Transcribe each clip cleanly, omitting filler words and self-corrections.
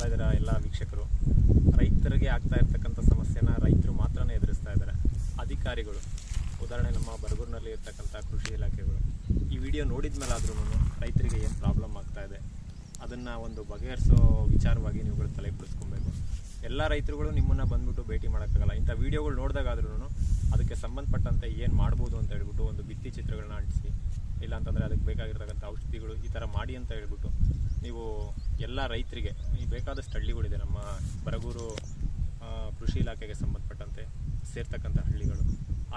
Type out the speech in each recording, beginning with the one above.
ನೋಡ್ತಾ ಇದ್ದಾರೆ ಎಲ್ಲ ವೀಕ್ಷಕರು, ರೈತರಿಗೆ ಆಗ್ತಾ ಇರ್ತಕ್ಕಂಥ ಸಮಸ್ಯೆನ ರೈತರು ಮಾತ್ರನೇ ಎದುರಿಸ್ತಾ ಇದ್ದಾರೆ. ಅಧಿಕಾರಿಗಳು, ಉದಾಹರಣೆ ನಮ್ಮ ಬರಗೂರಿನಲ್ಲಿ ಇರ್ತಕ್ಕಂಥ ಕೃಷಿ ಇಲಾಖೆಗಳು, ಈ ವಿಡಿಯೋ ನೋಡಿದ ಮೇಲಾದ್ರೂ ರೈತರಿಗೆ ಏನು ಪ್ರಾಬ್ಲಮ್ ಆಗ್ತಾ ಇದೆ ಅದನ್ನು ಒಂದು ಬಗೆಹರಿಸೋ ವಿಚಾರವಾಗಿ ನೀವುಗಳು ತಲೆಪಡಿಸ್ಕೊಬೇಕು. ಎಲ್ಲ ರೈತರುಗಳು ನಿಮ್ಮನ್ನು ಬಂದ್ಬಿಟ್ಟು ಭೇಟಿ ಮಾಡೋಕ್ಕಾಗಲ್ಲ. ಇಂಥ ವಿಡಿಯೋಗಳು ನೋಡಿದಾಗಾದ್ರೂ ಅದಕ್ಕೆ ಸಂಬಂಧಪಟ್ಟಂತೆ ಏನು ಮಾಡ್ಬೋದು ಅಂತ ಹೇಳ್ಬಿಟ್ಟು ಒಂದು ಭಿತ್ತಿ ಚಿತ್ರಗಳನ್ನ ಅಂಟಿಸಿ, ಇಲ್ಲಾಂತಂದರೆ ಅದಕ್ಕೆ ಬೇಕಾಗಿರ್ತಕ್ಕಂಥ ಔಷಧಿಗಳು ಈ ಥರ ಮಾಡಿ ಅಂತ ಹೇಳ್ಬಿಟ್ಟು ನೀವು ಎಲ್ಲ ರೈತರಿಗೆ, ಈ ಬೇಕಾದಷ್ಟು ಹಳ್ಳಿಗಳಿದೆ ನಮ್ಮ ಬರಗೂರು ಕೃಷಿ ಇಲಾಖೆಗೆ ಸಂಬಂಧಪಟ್ಟಂತೆ ಸೇರ್ತಕ್ಕಂಥ ಹಳ್ಳಿಗಳು.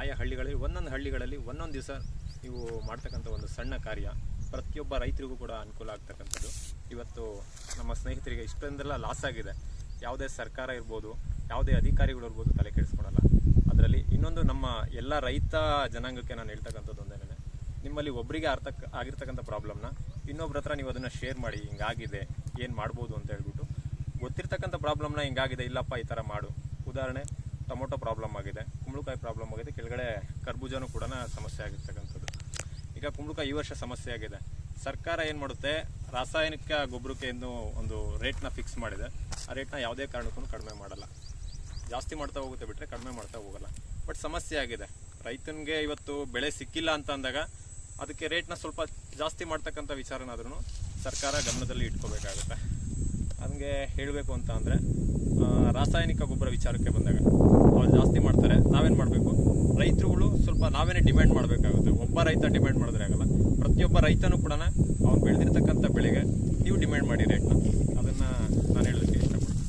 ಆಯಾ ಹಳ್ಳಿಗಳಲ್ಲಿ ಒಂದೊಂದು ಹಳ್ಳಿಗಳಲ್ಲಿ ಒಂದೊಂದು ದಿವಸ ನೀವು ಮಾಡ್ತಕ್ಕಂಥ ಒಂದು ಸಣ್ಣ ಕಾರ್ಯ ಪ್ರತಿಯೊಬ್ಬ ರೈತರಿಗೂ ಕೂಡ ಅನುಕೂಲ ಆಗ್ತಕ್ಕಂಥದ್ದು. ಇವತ್ತು ನಮ್ಮ ಸ್ನೇಹಿತರಿಗೆ ಇಷ್ಟೊಂದೆಲ್ಲ ಲಾಸ್ ಆಗಿದೆ. ಯಾವುದೇ ಸರ್ಕಾರ ಇರ್ಬೋದು, ಯಾವುದೇ ಅಧಿಕಾರಿಗಳು ಇರ್ಬೋದು, ತಲೆ ಕೆಡಿಸ್ಕೊಳಲ್ಲ. ಅದರಲ್ಲಿ ಇನ್ನೊಂದು ನಮ್ಮ ಎಲ್ಲ ರೈತ ಜನಾಂಗಕ್ಕೆ ನಾನು ಹೇಳ್ತಕ್ಕಂಥದ್ದು ಒಂದೇನೆ, ನಿಮ್ಮಲ್ಲಿ ಒಬ್ಬರಿಗೆ ಆಗಿರ್ತಕ್ಕಂಥ ಪ್ರಾಬ್ಲಮ್ನ ಇನ್ನೊಬ್ರ ಹತ್ರ ನೀವು ಅದನ್ನು ಶೇರ್ ಮಾಡಿ, ಹಿಂಗಾಗಿದೆ ಏನು ಮಾಡ್ಬೋದು ಅಂತ ಹೇಳ್ಬಿಟ್ಟು. ಗೊತ್ತಿರ್ತಕ್ಕಂಥ ಪ್ರಾಬ್ಲಮ್ನ ಹಿಂಗಾಗಿದೆ, ಇಲ್ಲಪ್ಪ ಈ ಥರ ಮಾಡು. ಉದಾಹರಣೆ ಟೊಮೊಟೊ ಪ್ರಾಬ್ಲಮ್ ಆಗಿದೆ, ಕುಂಬಳಕಾಯಿ ಪ್ರಾಬ್ಲಮ್ ಆಗಿದೆ, ಕೆಳಗಡೆ ಕರ್ಬೂಜನೂ ಕೂಡ ಸಮಸ್ಯೆ ಆಗಿರ್ತಕ್ಕಂಥದ್ದು. ಈಗ ಕುಂಬಳಕಾಯಿ ಈ ವರ್ಷ ಸಮಸ್ಯೆ ಆಗಿದೆ. ಸರ್ಕಾರ ಏನು ಮಾಡುತ್ತೆ, ರಾಸಾಯನಿಕ ಗೊಬ್ಬರಕ್ಕೆ ಒಂದು ರೇಟ್ನ ಫಿಕ್ಸ್ ಮಾಡಿದೆ. ಆ ರೇಟ್ನ ಯಾವುದೇ ಕಾರಣಕ್ಕೂ ಕಡಿಮೆ ಮಾಡಲ್ಲ. ಜಾಸ್ತಿ ಮಾಡ್ತಾ ಹೋಗುತ್ತೆ ಬಿಟ್ಟರೆ ಕಡಿಮೆ ಮಾಡ್ತಾ ಹೋಗಲ್ಲ. ಬಟ್ ಸಮಸ್ಯೆ ಆಗಿದೆ. ರೈತನಿಗೆ ಇವತ್ತು ಬೆಳೆ ಸಿಕ್ಕಿಲ್ಲ ಅಂತ ಅಂದಾಗ ಅದಕ್ಕೆ ರೇಟ್ನ ಸ್ವಲ್ಪ ಜಾಸ್ತಿ ಮಾಡ್ತಕ್ಕಂಥ ವಿಚಾರನಾದ್ರೂ ಸರ್ಕಾರ ಗಮನದಲ್ಲಿ ಇಟ್ಕೋಬೇಕಾಗುತ್ತೆ. ಹಂಗೆ ಹೇಳಬೇಕು ಅಂತ ಅಂದರೆ, ರಾಸಾಯನಿಕ ಗೊಬ್ಬರ ವಿಚಾರಕ್ಕೆ ಬಂದಾಗ ಅವ್ರು ಜಾಸ್ತಿ ಮಾಡ್ತಾರೆ. ನಾವೇನು ಮಾಡಬೇಕು, ರೈತರುಗಳು ಸ್ವಲ್ಪ ನಾವೇನೇ ಡಿಮ್ಯಾಂಡ್ ಮಾಡಬೇಕಾಗುತ್ತೆ. ಒಬ್ಬ ರೈತ ಡಿಮ್ಯಾಂಡ್ ಮಾಡಿದ್ರೆ ಆಗಲ್ಲ. ಪ್ರತಿಯೊಬ್ಬ ರೈತನೂ ಕೂಡ ಅವ್ನು ಬೆಳೆದಿರ್ತಕ್ಕಂಥ ಬೆಳೆಗೆ ನೀವು ಡಿಮ್ಯಾಂಡ್ ಮಾಡಿ ರೇಟ್ನ. ಅದನ್ನು ನಾನು ಹೇಳೋದಕ್ಕೆ ಇಷ್ಟಪಡ್ತೀನಿ.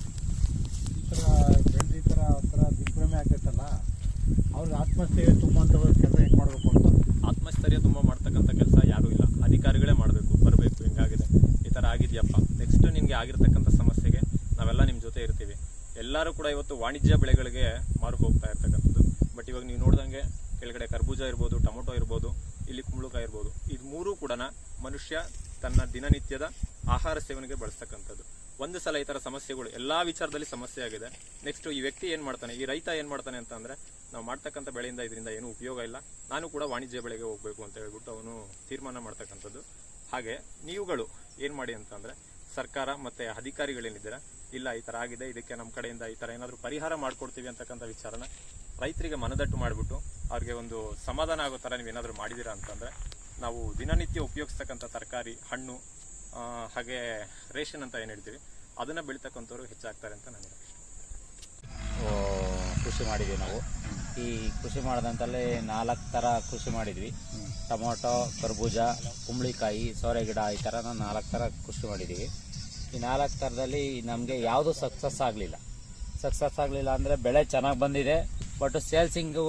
ಈ ಥರ ದಿಗ್ಭ್ರಮೆ ಆಗ್ತೈತಲ್ಲ, ಅವ್ರಿಗೆ ಆತ್ಮಹತ್ಯೆ ತುಂಬುವಂಥ ಕೆಲಸ ಹೆಂಗೆ ಮಾಡಬೇಕು ಅಂತ. ಆತ್ಮಸ್ಥೈರ್ಯ ತುಂಬ ಮಾಡ್ತಕ್ಕಂಥ ಕೆಲಸ ಯಾರೂ ಇಲ್ಲ, ಅಧಿಕಾರಿಗಳೇ ಮಾಡಬೇಕು. ಬರಬೇಕು, ಹಿಂಗಾಗಿದೆ, ಈ ಥರ ಆಗಿದೆಯಪ್ಪ, ನೆಕ್ಸ್ಟ್ ನಿಮಗೆ ಆಗಿರ್ತಕ್ಕಂಥ ಸಮಸ್ಯೆಗೆ ನಾವೆಲ್ಲ ನಿಮ್ಮ ಜೊತೆ ಇರ್ತೀವಿ. ಎಲ್ಲರೂ ಕೂಡ ಇವತ್ತು ವಾಣಿಜ್ಯ ಬೆಳೆಗಳಿಗೆ ಮಾರು ಹೋಗ್ತಾ ಇರ್ತಕ್ಕಂಥದ್ದು. ಬಟ್ ಇವಾಗ ನೀವು ನೋಡ್ದಂಗೆ ಕೆಳಗಡೆ ಕರ್ಬೂಜ ಇರ್ಬೋದು, ಟೊಮೊಟೊ ಇರ್ಬೋದು, ಇಲ್ಲಿ ಕುಂಬಳಕಾಯಿ ಇರ್ಬೋದು, ಇದು ಮೂರೂ ಕೂಡ ಮನುಷ್ಯ ತನ್ನ ದಿನನಿತ್ಯದ ಆಹಾರ ಸೇವನೆಗೆ ಬಳಸ್ತಕ್ಕಂಥದ್ದು. ಒಂದು ಸಲ ಈ ಥರ ಸಮಸ್ಯೆಗಳು ಎಲ್ಲ ವಿಚಾರದಲ್ಲಿ ಸಮಸ್ಯೆ ಆಗಿದೆ. ನೆಕ್ಸ್ಟ್ ಈ ವ್ಯಕ್ತಿ ಏನು ಮಾಡ್ತಾನೆ, ಈ ರೈತ ಏನು ಮಾಡ್ತಾನೆ ಅಂತಂದರೆ, ನಾವು ಮಾಡ್ತಕ್ಕಂಥ ಬೆಳೆಯಿಂದ ಇದರಿಂದ ಏನೂ ಉಪಯೋಗ ಇಲ್ಲ, ನಾನು ಕೂಡ ವಾಣಿಜ್ಯ ಬೆಳೆಗೆ ಹೋಗಬೇಕು ಅಂತ ಹೇಳ್ಬಿಟ್ಟು ಅವನು ತೀರ್ಮಾನ ಮಾಡ್ತಕ್ಕಂಥದ್ದು. ಹಾಗೆ ನೀವುಗಳು ಏನು ಮಾಡಿ ಅಂತಂದರೆ, ಸರ್ಕಾರ ಮತ್ತು ಅಧಿಕಾರಿಗಳೇನಿದ್ದೀರಾ, ಇಲ್ಲ ಈ ಥರ ಆಗಿದೆ, ಇದಕ್ಕೆ ನಮ್ಮ ಕಡೆಯಿಂದ ಈ ಥರ ಏನಾದರೂ ಪರಿಹಾರ ಮಾಡಿಕೊಡ್ತೀವಿ ಅಂತಕ್ಕಂಥ ವಿಚಾರನ ರೈತರಿಗೆ ಮನದಟ್ಟು ಮಾಡಿಬಿಟ್ಟು ಅವ್ರಿಗೆ ಒಂದು ಸಮಾಧಾನ ಆಗೋ ಥರ ನೀವೇನಾದರೂ ಮಾಡಿದ್ದೀರಾ ಅಂತಂದರೆ, ನಾವು ದಿನನಿತ್ಯ ಉಪಯೋಗಿಸ್ತಕ್ಕಂಥ ತರಕಾರಿ, ಹಣ್ಣು, ಹಾಗೆ ರೇಷನ್ ಅಂತ ಏನು ಹೇಳ್ತೀವಿ, ಅದನ್ನು ಬೆಳೀತಕ್ಕಂಥವ್ರು ಹೆಚ್ಚಾಗ್ತಾರೆ ಅಂತ ನನಗೆ. ಕೃಷಿ ಮಾಡಿದ್ವಿ ನಾವು. ಈ ಕೃಷಿ ಮಾಡಿದಂತಲ್ಲಿ 4 ಥರ ಕೃಷಿ ಮಾಡಿದ್ವಿ. ಟೊಮೊಟೊ, ಕರ್ಬೂಜ, ಕುಂಬಳಕಾಯಿ, ಸೋರೆ ಗಿಡ, ಈ ಥರ 4 ಥರ ಕೃಷಿ ಮಾಡಿದ್ದೀವಿ. ಈ 4 ಥರದಲ್ಲಿ ನಮಗೆ ಯಾವುದು ಸಕ್ಸಸ್ ಆಗಲಿಲ್ಲ ಅಂದರೆ ಬೆಳೆ ಚೆನ್ನಾಗಿ ಬಂದಿದೆ, ಬಟ್ ಸೇಲ್ಸಿಂಗು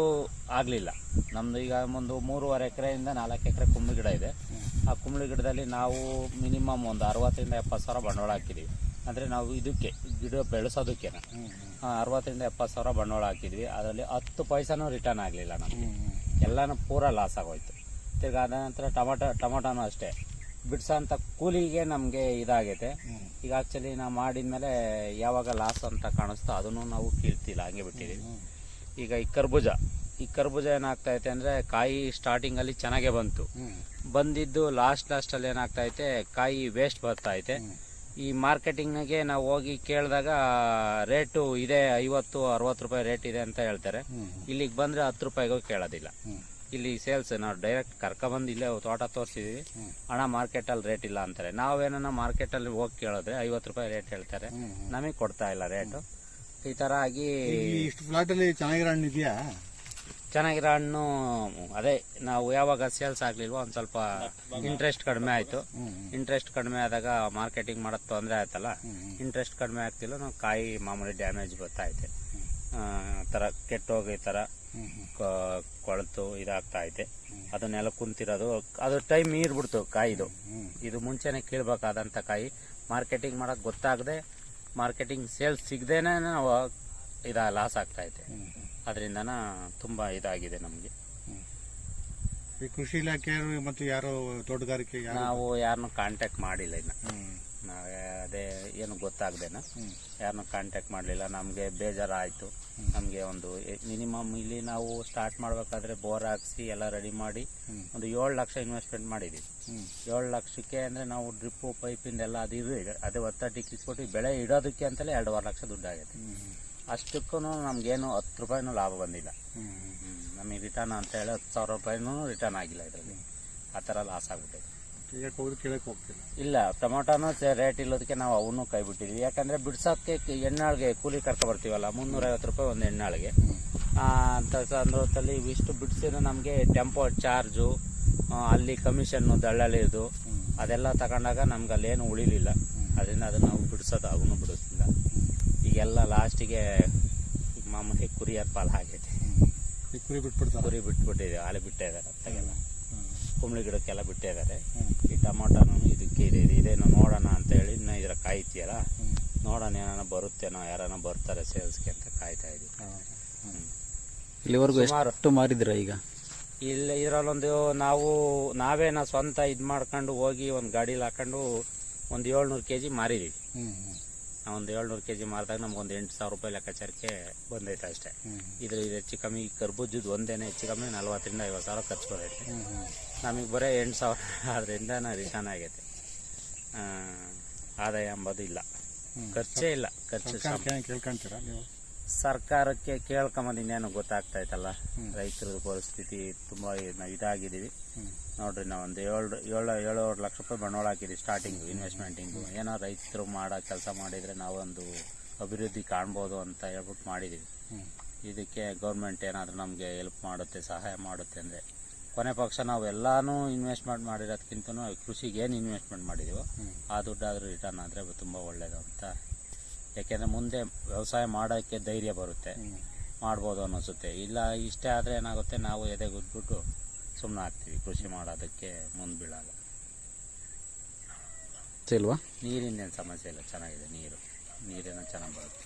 ಆಗಲಿಲ್ಲ. ನಮ್ಮದು ಈಗ ಒಂದು 3.5 ಎಕರೆಯಿಂದ 4 ಎಕರೆ ಕುಂಬಳಿ ಗಿಡ ಇದೆ. ಆ ಕುಂಬಳಿ ಗಿಡದಲ್ಲಿ ನಾವು ಮಿನಿಮಮ್ ಒಂದು 60,000 ರಿಂದ 70,000 ಬಂಡವಾಳ ಹಾಕಿದ್ದೀವಿ. ಅಂದರೆ ನಾವು ಇದಕ್ಕೆ ಗಿಡ ಬೆಳೆಸೋದಕ್ಕೆ 60,000 ರಿಂದ 70,000 ಬಂಡವಾಳ ಹಾಕಿದ್ವಿ. ಅದರಲ್ಲಿ 10 ಪೈಸಾನೂ ರಿಟರ್ನ್ ಆಗಲಿಲ್ಲ ನಮಗೆ. ಎಲ್ಲನೂ ಪೂರ ಲಾಸ್ ಆಗೋಯ್ತು. ತಿರ್ಗಿ ಅದ ನಂತರ ಟೊಮೊಟೊನೂ ಅಷ್ಟೇ, ಬಿಡ್ಸೋಂಥ ಕೂಲಿಗೆ ನಮಗೆ ಇದಾಗೈತೆ. ಈಗ ಆ್ಯಕ್ಚುಲಿ ನಾವು ಮಾಡಿದ್ಮೇಲೆ ಯಾವಾಗ ಲಾಸ್ ಅಂತ ಕಾಣಿಸ್ತೋ ಅದನ್ನು ನಾವು ಕೀಳ್ತಿಲ್ಲ, ಹಂಗೆ ಬಿಟ್ಟಿದ್ದೀವಿ. ಈಗ ಈ ಕರ್ಬೂಜ ಏನಾಗ್ತೈತೆ ಅಂದರೆ, ಕಾಯಿ ಸ್ಟಾರ್ಟಿಂಗಲ್ಲಿ ಚೆನ್ನಾಗೇ ಬಂದಿದ್ದು ಲಾಸ್ಟಲ್ಲಿ ಏನಾಗ್ತೈತೆ, ಕಾಯಿ ವೇಸ್ಟ್ ಬರ್ತೈತೆ. ಈ ಮಾರ್ಕೆಟಿಂಗ್ಗೆ ನಾವು ಹೋಗಿ ಕೇಳಿದಾಗ ರೇಟು ಇದೆ 50-60 ರೂಪಾಯಿ ರೇಟ್ ಇದೆ ಅಂತ ಹೇಳ್ತಾರೆ. ಇಲ್ಲಿಗೆ ಬಂದರೆ 10 ರೂಪಾಯಿಗೂ ಕೇಳೋದಿಲ್ಲ. ಇಲ್ಲಿ ಸೇಲ್ಸ್ ನಾವು ಡೈರೆಕ್ಟ್ ಕರ್ಕೊಬಂದು ಇಲ್ಲೇ ತೋಟ ತೋರಿಸಿದ್ವಿ, ಹಣ ಮಾರ್ಕೆಟಲ್ಲಿ ರೇಟ್ ಇಲ್ಲ ಅಂತಾರೆ. ನಾವೇನ ಮಾರ್ಕೆಟಲ್ಲಿ ಹೋಗಿ ಕೇಳಿದ್ರೆ 50 ರೂಪಾಯಿ ರೇಟ್ ಹೇಳ್ತಾರೆ, ನಮಗೆ ಕೊಡ್ತಾ ಇಲ್ಲ ರೇಟು. ಈ ಥರ ಆಗಿ ಇಷ್ಟು ಫ್ಲಾಟಲ್ಲಿ ಚೆನ್ನಾಗಿರೋ ಹಣ್ಣು ಇದೆಯಾ? ಚೆನ್ನಾಗಿರೋ ಹಣ್ಣು ಅದೇ ನಾವು ಯಾವಾಗ ಸೇಲ್ಸ್ ಆಗಲಿಲ್ವೋ ಒಂದು ಸ್ವಲ್ಪ ಇಂಟ್ರೆಸ್ಟ್ ಕಡಿಮೆ ಆಯಿತು. ಇಂಟ್ರೆಸ್ಟ್ ಕಡಿಮೆ ಆದಾಗ ಮಾರ್ಕೆಟಿಂಗ್ ಮಾಡೋದು ತೊಂದರೆ ಆಯ್ತಲ್ಲ, ಇಂಟ್ರೆಸ್ಟ್ ಕಡಿಮೆ ಆಗ್ತಿಲ್ಲ. ನಾವು ಕಾಯಿ ಮಾಮೂಲಿ ಡ್ಯಾಮೇಜ್ ಬರ್ತಾಯಿದೆ, ಥರ ಕೆಟ್ಟೋಗಿ ಈ ಥರ ಕೊಳೆತು ಇದಾಗ್ತಾ ಐತೆ. ಅದನ್ನೆಲ್ಲ ಕುಂತಿರೋದು, ಅದು ಟೈಮ್ ಮೀರ್ಬಿಡ್ತು ಕಾಯಿದು. ಇದು ಮುಂಚೆನೆ ಕೀಳ್ಬೇಕಾದಂಥ ಕಾಯಿ, ಮಾರ್ಕೆಟಿಂಗ್ ಮಾಡೋಕೆ ಗೊತ್ತಾಗದೆ, ಮಾರ್ಕೆಟಿಂಗ್ ಸೇಲ್ಸ್ ಸಿಗದೇನೆ ನಾವು ಲಾಸ್ ಆಗ್ತಾಯಿದೆ. ಅದರಿಂದನ ತುಂಬ ಇದಾಗಿದೆ ನಮಗೆ. ಈ ಕೃಷಿ ಇಲಾಖೆಯವರು ಮತ್ತು ಯಾರೋ ತೋಟಗಾರಿಕೆ ನಾವು ಯಾರನ್ನೂ ಕಾಂಟ್ಯಾಕ್ಟ್ ಮಾಡಿಲ್ಲ ಇನ್ನು. ನಾವೇ ಅದೇ ಏನು ಗೊತ್ತಾಗ್ದೇನ ಯಾರನ್ನೂ ಕಾಂಟ್ಯಾಕ್ಟ್ ಮಾಡಲಿಲ್ಲ. ನಮಗೆ ಬೇಜಾರಾಯಿತು. ನಮಗೆ ಒಂದು ಮಿನಿಮಮ್ ಇಲ್ಲಿ ನಾವು ಸ್ಟಾರ್ಟ್ ಮಾಡಬೇಕಾದ್ರೆ ಬೋರ್ ಹಾಕ್ಸಿ ಎಲ್ಲ ರೆಡಿ ಮಾಡಿ ಒಂದು 7 ಲಕ್ಷ ಇನ್ವೆಸ್ಟ್ಮೆಂಟ್ ಮಾಡಿದ್ದೀವಿ. 7 ಲಕ್ಷಕ್ಕೆ ಅಂದರೆ ನಾವು ಡ್ರಿಪ್ಪು ಪೈಪಿಂದೆಲ್ಲ ಅದು ಅದೇ ಒತ್ತಟ್ಟಿ ಕಿಸ್ಕೊಟ್ಟು ಬೆಳೆ ಇಡೋದಕ್ಕೆ ಅಂತಲೇ 2.5 ಲಕ್ಷ ದುಡ್ಡು ಆಗೈತೆ. ಅಷ್ಟಕ್ಕೂ ನಮಗೇನು 10 ರೂಪಾಯಿನೂ ಲಾಭ ಬಂದಿಲ್ಲ. ನಮಗೆ ರಿಟರ್ನ್ ಅಂತ ಹೇಳಿ 10,000 ರೂಪಾಯಿನೂ ರಿಟರ್ನ್ ಆಗಿಲ್ಲ ಇದರಲ್ಲಿ. ಆ ಥರ ಲಾಸ್ ಆಗ್ಬಿಟ್ಟಿದೆ. ಕೇಳಕ್ಕೆ ಹೋಗ್ತಿಲ್ಲ. ಇಲ್ಲ, ಟೊಮೊಟೊನೂ ರೇಟ್ ಇಲ್ಲೋದಕ್ಕೆ ನಾವು ಅವನ್ನೂ ಕೈ ಬಿಟ್ಟಿದ್ವಿ. ಯಾಕಂದರೆ ಬಿಡ್ಸೋಕ್ಕೆ ಎಣ್ಣಾಳಿಗೆ ಕೂಲಿ ಕರ್ಕೊಬರ್ತೀವಲ್ಲ, 350 ರೂಪಾಯಿ ಒಂದು ಎಣ್ಣಾಳಿಗೆ ಅಂತ ಸಂದರ್ಭದಲ್ಲಿ ಇವಿಷ್ಟು ಬಿಡಿಸಿದ್ರೆ ನಮಗೆ ಟೆಂಪೋ ಚಾರ್ಜು, ಅಲ್ಲಿ ಕಮಿಷನ್ನು ದಳ್ಳಾಳಿದು ಅದೆಲ್ಲ ತಗೊಂಡಾಗ ನಮ್ಗೆ ಅಲ್ಲೇನು ಉಳಿಲಿಲ್ಲ. ಅದರಿಂದ ಅದನ್ನು ನಾವು ಬಿಡಿಸೋದು ಅವನು ಬಿಡಿಸ್ಲಿಲ್ಲ. ಈಗೆಲ್ಲ ಲಾಸ್ಟಿಗೆ ಮಾಮೂಲಿ ಕುರಿಯರ್ ಪಾಲು ಆಗೈತೆ. ಕುರಿ ಬಿಟ್ಬಿಟ್ಟಿದೆ, ಹಾಲು ಬಿಟ್ಟಿದ್ದಾರೆ ಅತ್ತಾಗೆಲ್ಲ, ಕುಂಬಳಿ ಗಿಡಕ್ಕೆಲ್ಲ ಬಿಟ್ಟಿದ್ದಾರೆ. ಈ ಟೊಮೊಟೊನು ಇದಕ್ಕೆ ಇದೇನೋ ನೋಡೋಣ ಅಂತ ಹೇಳಿ ಇನ್ನು ಇದರ ಕಾಯ್ತಿಯಲ್ಲ, ನೋಡೋಣ ಏನಾನ ಬರುತ್ತೇನೋ, ಯಾರನ್ನ ಬರ್ತಾರೆ ಸೇಲ್ಸ್ಗೆ ಅಂತ ಕಾಯ್ತಾ ಇದೀವಿ. ಇಲ್ಲಿವರೆಗೂ ಎಷ್ಟು ಮಾರಿದ್ರ ಈಗ? ಇಲ್ಲಿ ಇದರಲ್ಲೊಂದು ನಾವೇನ ಸ್ವಂತ ಇದು ಮಾಡ್ಕೊಂಡು ಹೋಗಿ ಒಂದು ಗಾಡೀಲಿ ಹಾಕೊಂಡು ಒಂದು 700 kg ಮಾರಿದೀವಿ. ಒಂದು 700 kg ಮಾರಿದಾಗ ನಮ್ಗೊಂದು 8,000 ರೂಪಾಯಿ ಲೆಕ್ಕಾಚಾರಕ್ಕೆ ಬಂದೈತೆ ಅಷ್ಟೇ. ಇದು ಹೆಚ್ಚು ಕಮ್ಮಿ ಕರ್ಬೂಜದ್ದು ಒಂದೇನೆ ಹೆಚ್ಚು ಕಮ್ಮಿ 40,000 ರಿಂದ 50,000 ಖರ್ಚು ಬಂದೈತೆ. ನಮಗೆ ಬರೀ 8,000 ಅದರಿಂದ ರಿಟರ್ನ್ ಆಗೈತೆ. ಆದಾಯ ಎಂಬುದು ಇಲ್ಲ, ಖರ್ಚೇ ಇಲ್ಲ. ಖರ್ಚು ಕೇಳ್ಕೊಂತೀರಾ ನೀವು? ಸರ್ಕಾರಕ್ಕೆ ಕೇಳ್ಕೊಂಬಂದು ಇನ್ನೇನು ಗೊತ್ತಾಗ್ತಾ ಇತ್ತಲ್ಲ, ರೈತರ ಪರಿಸ್ಥಿತಿ ತುಂಬ ಇದಾಗಿದ್ದೀವಿ ನೋಡ್ರಿ. ನಾವು ಒಂದು 7 ಲಕ್ಷ ರೂಪಾಯಿ ಬಂಡವಾಳ ಹಾಕಿದ್ದೀವಿ ಸ್ಟಾರ್ಟಿಂಗು, ಇನ್ವೆಸ್ಟ್ಮೆಂಟಿಂಗು. ಏನೋ ರೈತರು ಮಾಡೋ ಕೆಲಸ ಮಾಡಿದರೆ ನಾವೊಂದು ಅಭಿವೃದ್ಧಿ ಕಾಣ್ಬೋದು ಅಂತ ಹೇಳ್ಬಿಟ್ಟು ಮಾಡಿದ್ದೀವಿ. ಇದಕ್ಕೆ ಗೌರ್ಮೆಂಟ್ ಏನಾದರೂ ನಮಗೆ ಹೆಲ್ಪ್ ಮಾಡುತ್ತೆ, ಸಹಾಯ ಮಾಡುತ್ತೆ ಅಂದರೆ, ಕೊನೆ ಪಕ್ಷ ನಾವು ಎಲ್ಲಾನು ಇನ್ವೆಸ್ಟ್ಮೆಂಟ್ ಮಾಡಿರೋದಕ್ಕಿಂತನೂ ಕೃಷಿಗೆ ಏನು ಇನ್ವೆಸ್ಟ್ಮೆಂಟ್ ಮಾಡಿದೀವೋ ಆ ದುಡ್ಡಾದರೂ ರಿಟರ್ನ್ ಆದರೆ ತುಂಬ ಒಳ್ಳೆಯದು ಅಂತ. ಯಾಕೆಂದರೆ ಮುಂದೆ ವ್ಯವಸಾಯ ಮಾಡೋಕ್ಕೆ ಧೈರ್ಯ ಬರುತ್ತೆ, ಮಾಡ್ಬೋದು ಅನ್ನಿಸುತ್ತೆ. ಇಲ್ಲ ಇಷ್ಟೇ ಆದರೆ ಏನಾಗುತ್ತೆ, ನಾವು ಎದೆಗುದ್ಬಿಟ್ಟು ಸುಮ್ಮನೆ ಆಗ್ತೀವಿ, ಕೃಷಿ ಮಾಡೋದಕ್ಕೆ ಮುಂದೆ ಬೀಳಲ್ಲ. ಇಲ್ವಾ? ನೀರಿಂದೇನು ಸಮಸ್ಯೆ ಇಲ್ಲ, ಚೆನ್ನಾಗಿದೆ. ನೀರೇನೋ ಚೆನ್ನಾಗಿ ಬರುತ್ತೆ.